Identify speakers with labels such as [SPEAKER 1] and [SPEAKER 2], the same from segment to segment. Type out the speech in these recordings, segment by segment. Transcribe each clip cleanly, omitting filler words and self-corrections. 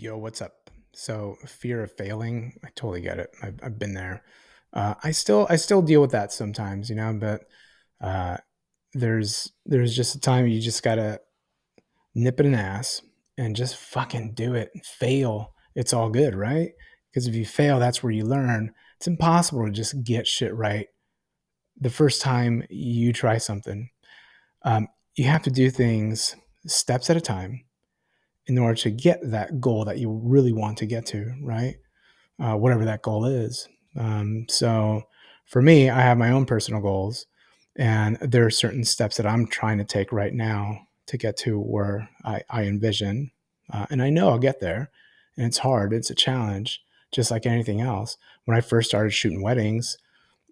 [SPEAKER 1] Yo, what's up? So, fear of failing, I totally get it. I've been there. I still deal with that sometimes, but uh, there's just a time you just gotta nip it in the ass and just fucking do it. Fail. It's all good, right? Because if you fail, that's where you learn. It's impossible to just get shit right the first time you try something. Um, you have to do things steps at a time in order to get that goal that you really want to get to, right? Whatever that goal is. So for me, I have my own personal goals, and there are certain steps that I'm trying to take right now to get to where I envision, and I know I'll get there. And it's hard; it's a challenge, just like anything else. When I first started shooting weddings,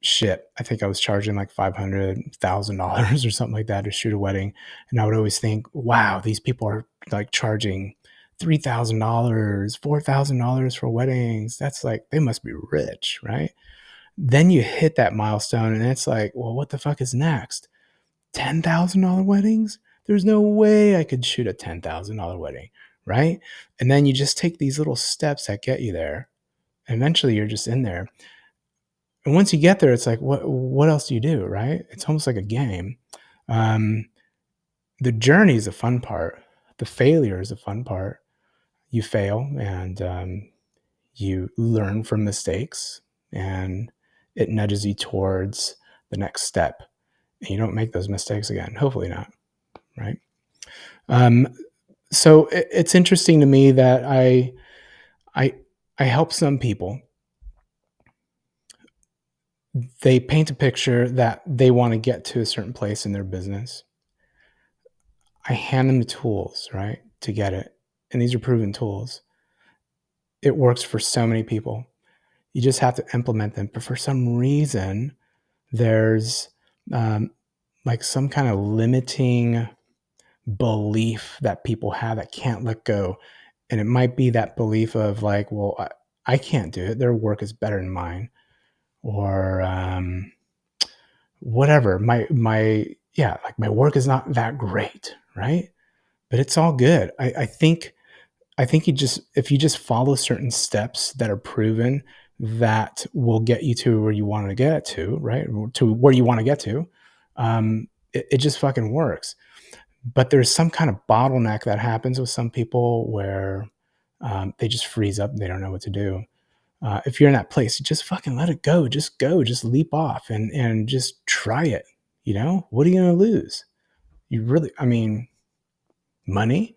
[SPEAKER 1] shit, I think I was charging like $500,000 or something like that to shoot a wedding. And I would always think, wow, these people are like charging $3,000, $4,000 for weddings. That's like, they must be rich, right? Then you hit that milestone and it's like, well, what the fuck is next? $10,000 weddings? There's no way I could shoot a $10,000 wedding, right? And then you just take these little steps that get you there. And eventually you're just in there. And once you get there, it's like, what else do you do, right? It's almost like a game. Um, the journey is the fun part. The failure is the fun part. You fail and you learn from mistakes, and it nudges you towards the next step. And you don't make those mistakes again. Hopefully not, right? Um, so it's interesting to me that I I help some people. They paint a picture that they want to get to a certain place in their business. I hand them the tools, right, to get it. And these are proven tools. It works for so many people. You just have to implement them. But for some reason, there's um, like some kind of limiting belief that people have that can't let go. And it might be that belief of like, well, I can't do it. Their work is better than mine. Or whatever. Yeah, like my work is not that great, right? But it's all good. I think if you just follow certain steps that are proven that will get you to where you want to get to, right? To where you want to get to, it just fucking works. But there's some kind of bottleneck that happens with some people where they just freeze up and they don't know what to do. If you're in that place, just fucking let it go. Just go. Just leap off and just try it. What are you gonna lose? I mean, money.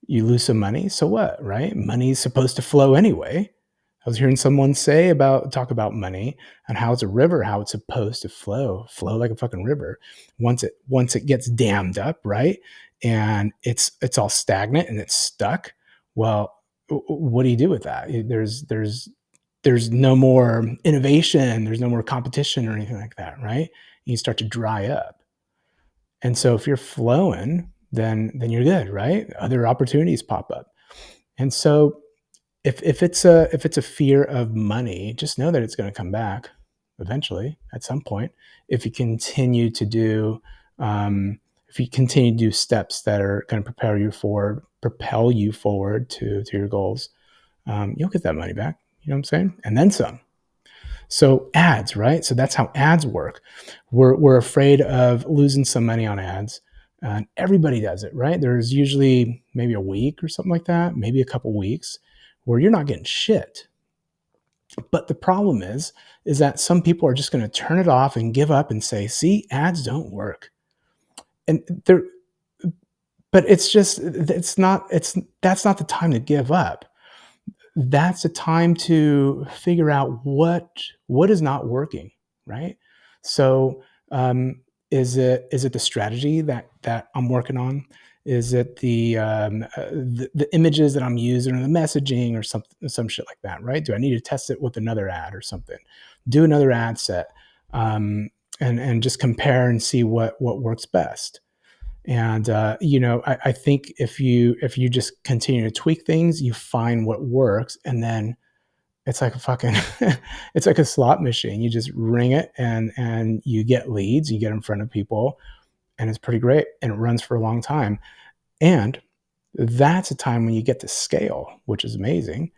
[SPEAKER 1] You lose some money, so what, right? Money is supposed to flow anyway. I was hearing someone talk about money and how it's a river, how it's supposed to flow like a fucking river. Once it gets dammed up, right? And it's all stagnant and it's stuck. Well, what do you do with that? There's no more innovation, there's no more competition or anything like that, right? You start to dry up. And so if you're flowing, then you're good, right? Other opportunities pop up. And so if it's a fear of money, just know that it's going to come back eventually at some point. If you continue to do if you continue to do steps that are going to propel you forward to your goals, you'll get that money back. You know what I'm saying? And then some. So ads, right? So that's how ads work. We're afraid of losing some money on ads. And everybody does it, right? There's usually maybe a week or something like that, maybe a couple weeks where you're not getting shit. But the problem is that some people are just going to turn it off and give up and say, "See, ads don't work." And they're but it's that's not the time to give up. That's a time to figure out what is not working, right? So, is it the strategy that I'm working on? Is it the images that I'm using or the messaging or some shit like that, right? Do I need to test it with another ad or something? Do another ad set, and just compare and see what works best. And I think if you just continue to tweak things, you find what works, and then it's like a fucking it's like a slot machine. You just ring it, and you get leads, you get in front of people, and it's pretty great, and it runs for a long time. And that's a time when you get to scale, which is amazing.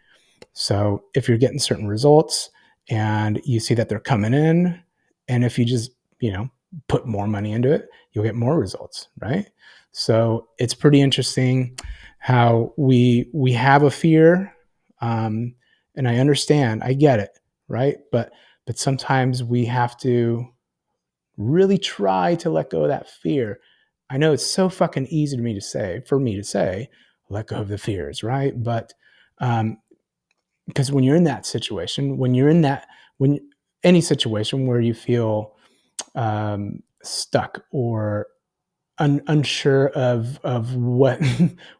[SPEAKER 1] So if you're getting certain results and you see that they're coming in, and if you just, put more money into it, you'll get more results, right? So it's pretty interesting how we have a fear, and I understand, I get it, right? But sometimes we have to really try to let go of that fear. I know it's so fucking easy for me to say, let go of the fears, right? But um, because when you're in that situation, when any situation where you feel stuck or unsure of what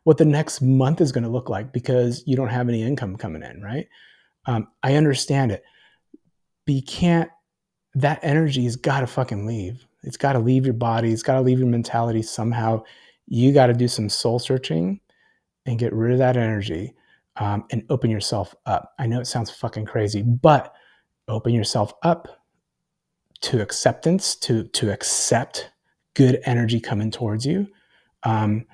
[SPEAKER 1] what the next month is going to look like because you don't have any income coming in, right? I understand it, but you can't. That energy has got to fucking leave. It's got to leave your body. It's got to leave your mentality somehow. You got to do some soul searching and get rid of that energy, and open yourself up. I know it sounds fucking crazy, but open yourself up to acceptance, to accept good energy coming towards you, um,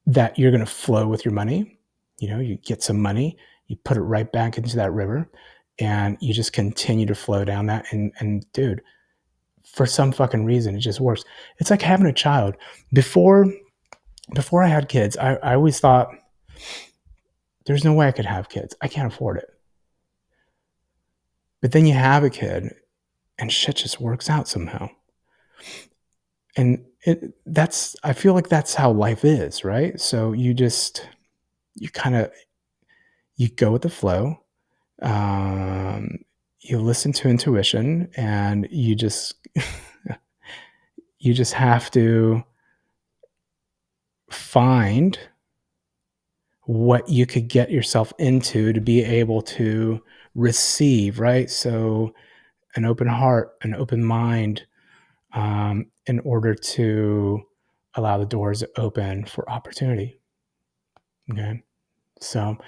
[SPEAKER 1] that you're going to flow with your money. You get some money, you put it right back into that river, and you just continue to flow down that. And dude, for some fucking reason, it just works. It's like having a child. Before I had kids, I always thought there's no way I could have kids. I can't afford it. But then you have a kid and shit just works out somehow. And that's, I feel like that's how life is, right? So you kind of, you go with the flow. Um, you listen to intuition, and you just have to find what you could get yourself into to be able to receive, right? So an open heart, an open mind, in order to allow the doors open for opportunity. Okay. So,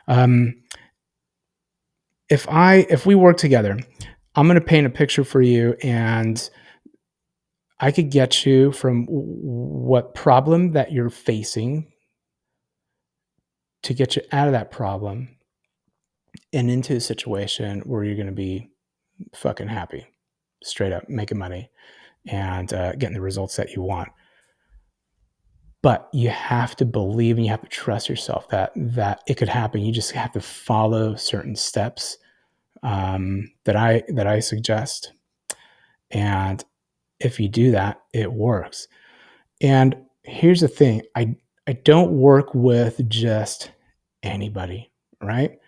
[SPEAKER 1] um, if we work together, I'm going to paint a picture for you, and I could get you from what problem that you're facing to get you out of that problem and into a situation where you're going to be fucking happy, straight up making money, and getting the results that you want. But you have to believe and you have to trust yourself that it could happen. You just have to follow certain steps, that I suggest, and if you do that, it works. And here's the thing: I don't work with just anybody, right?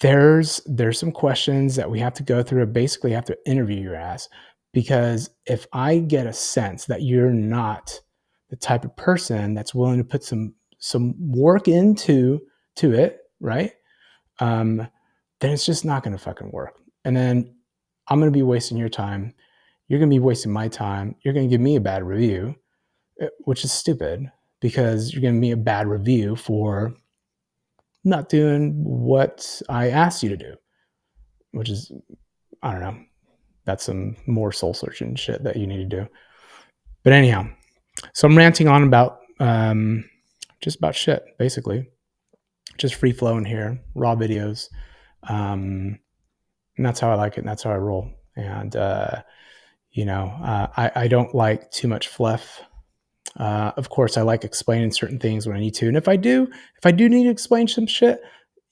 [SPEAKER 1] There's some questions that we have to go through. Basically, have to interview your ass, because if I get a sense that you're not the type of person that's willing to put some work into it, right? Um, then it's just not going to fucking work. And then I'm going to be wasting your time. You're going to be wasting my time. You're going to give me a bad review, which is stupid, because you're going to be a bad review for not doing what I asked you to do, which is, I don't know, that's some more soul searching shit that you need to do. But anyhow, so I'm ranting on about just about shit, basically. Just free flowing here, raw videos. And that's how I like it, and that's how I roll. And, I don't like too much fluff. Of course, I like explaining certain things when I need to. And if I do need to explain some shit,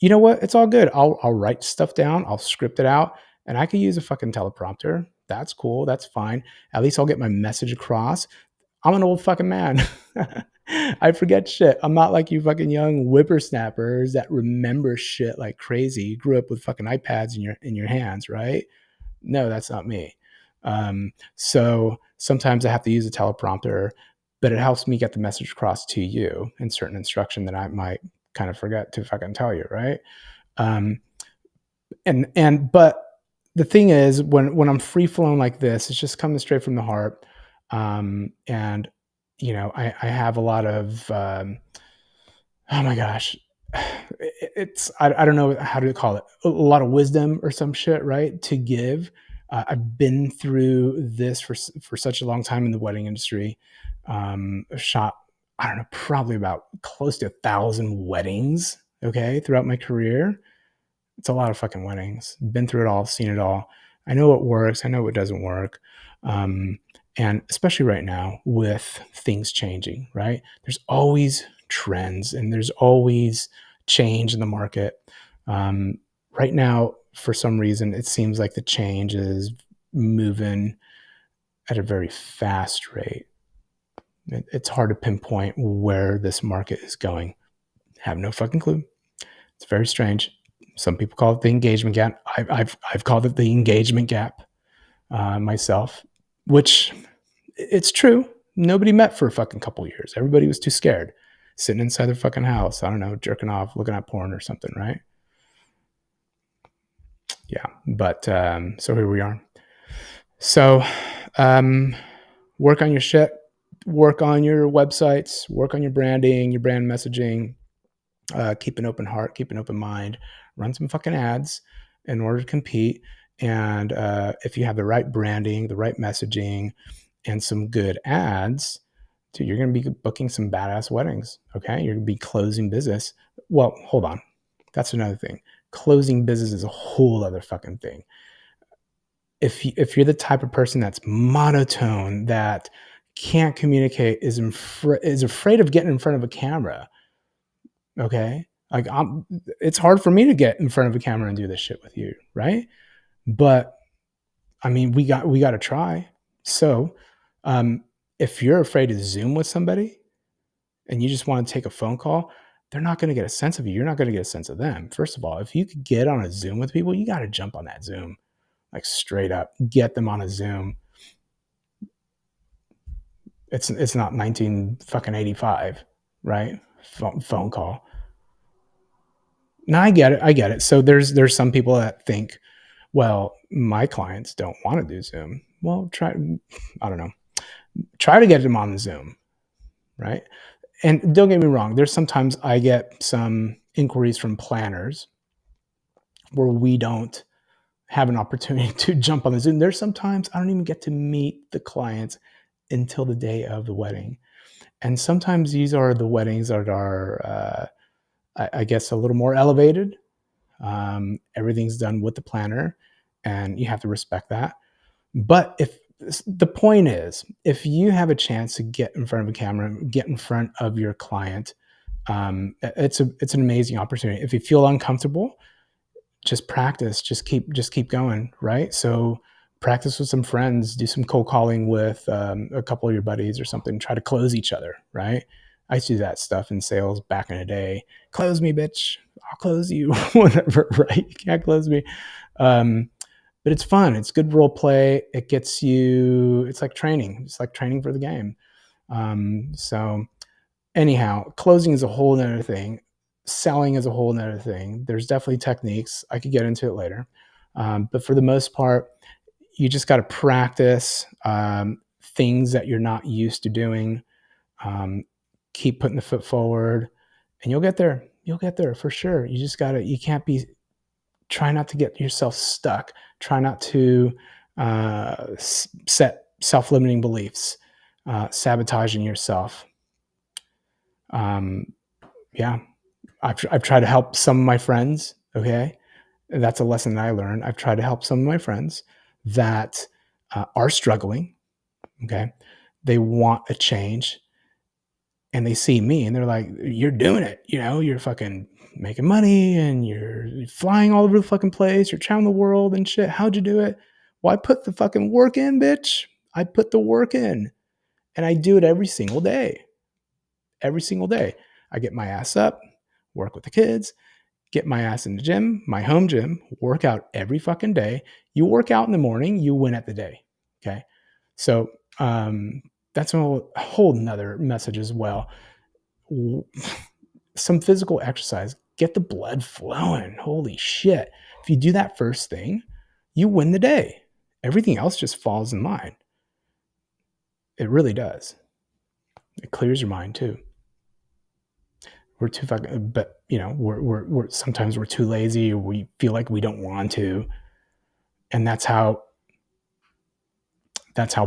[SPEAKER 1] you know what? It's all good. I'll write stuff down. I'll script it out, and I can use a fucking teleprompter. That's cool. That's fine. At least I'll get my message across. I'm an old fucking man. I forget shit. I'm not like you fucking young whippersnappers that remember shit like crazy. You grew up with fucking iPads in your hands, right? No, that's not me. So sometimes I have to use a teleprompter, but it helps me get the message across to you in certain instruction that I might kind of forget to fucking tell you, right? Um, but the thing is, when I'm free flowing like this, it's just coming straight from the heart. And I have a lot of oh my gosh, I don't know how to call it, a lot of wisdom or some shit, right, to give. I've been through this for such a long time in the wedding industry. Shot I don't know, probably about close to 1,000 weddings, okay, throughout my career. It's a lot of fucking weddings. Been through it all, seen it all. I know what works. I know what doesn't work. Um, and especially right now with things changing, right? There's always trends and there's always change in the market. Right now, for some reason, it seems like the change is moving at a very fast rate. It's hard to pinpoint where this market is going. Have no fucking clue. It's very strange. Some people call it the engagement gap. I've called it the engagement gap myself, which it's true. Nobody met for a fucking couple of years. Everybody was too scared, sitting inside their fucking house. I don't know, jerking off, looking at porn or something, right? Yeah, but so here we are. So work on your shit. Work on your websites. Work on your branding, your brand messaging. Keep an open heart, keep an open mind, run some fucking ads in order to compete. And if you have the right branding, the right messaging, and some good ads, dude, you're going to be booking some badass weddings. Okay. You're going to be closing business. Well, hold on. That's another thing. Closing business is a whole other fucking thing. If you're the type of person that's monotone, that can't communicate, is afraid of getting in front of a camera, okay, like it's hard for me to get in front of a camera and do this shit with you, right? But I mean, we got to try. So um if you're afraid to Zoom with somebody and you just want to take a phone call, they're not going to get a sense of you. You're not going to get a sense of them. First of all, if you could get on a Zoom with people, you got to jump on that Zoom, like straight up get them on a Zoom. It's not 19 fucking 85, right? Phone call. No, I get it. I get it. So there's some people that think, well, my clients don't want to do Zoom. Well, try, I don't know, try to get them on the Zoom, right? And don't get me wrong, there's sometimes I get some inquiries from planners where we don't have an opportunity to jump on the Zoom. There's sometimes I don't even get to meet the clients until the day of the wedding. And sometimes these are the weddings that are, I guess, a little more elevated. Everything's done with the planner, and you have to respect that. But if the point is, if you have a chance to get in front of a camera, get in front of your client, it's an amazing opportunity. If you feel uncomfortable, just practice, just keep going, right? So practice with some friends, do some cold calling with a couple of your buddies or something, try to close each other, right? I used to do that stuff in sales back in the day. Close me, bitch. I'll close you. Whatever, right? You can't close me. Um, but it's fun. It's good role play. It gets you, it's like training. It's like training for the game. So anyhow, closing is a whole nother thing. Selling is a whole nother thing. There's definitely techniques. I could get into it later. But for the most part, you just got to practice things that you're not used to doing. Um, keep putting the foot forward and you'll get there. You'll get there for sure. You just got to, you can't be, try not to get yourself stuck. Try not to set self-limiting beliefs, sabotaging yourself. Um, yeah, I've tried to help some of my friends. Okay, that's a lesson that I learned. I've tried to help some of my friends that are struggling. Okay, they want a change, and they see me, and they're like, "You're doing it. You know, you're fucking making money, and you're flying all over the fucking place. You're traveling the world and shit. How'd you do it?" Well, I put the fucking work in, bitch. I put the work in, and I do it every single day. Every single day, I get my ass up, work with the kids, get my ass in the gym, my home gym, work out every fucking day. You work out in the morning, you win at the day. Okay. So that's a whole nother message as well. Some physical exercise, get the blood flowing. Holy shit. If you do that first thing, you win the day. Everything else just falls in line. It really does. It clears your mind too. We're too fucking, but you know, we're sometimes we're too lazy, or we feel like we don't want to, and that's how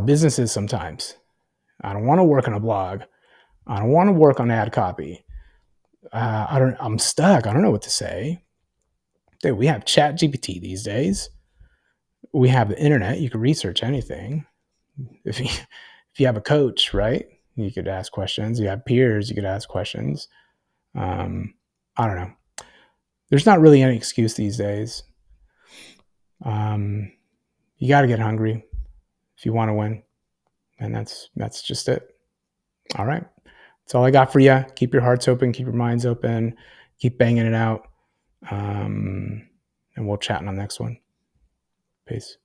[SPEAKER 1] business is sometimes. I don't want to work on a blog. I don't want to work on ad copy. I'm stuck. I don't know what to say. Dude, we have Chat GPT these days. We have the internet. You can research anything. If you have a coach, right, you could ask questions. You have peers, you could ask questions. I don't know. There's not really any excuse these days. Um, you got to get hungry if you want to win, and that's just it. All right, that's all I got for you. Keep your hearts open, keep your minds open, keep banging it out, and we'll chat on the next one. Peace.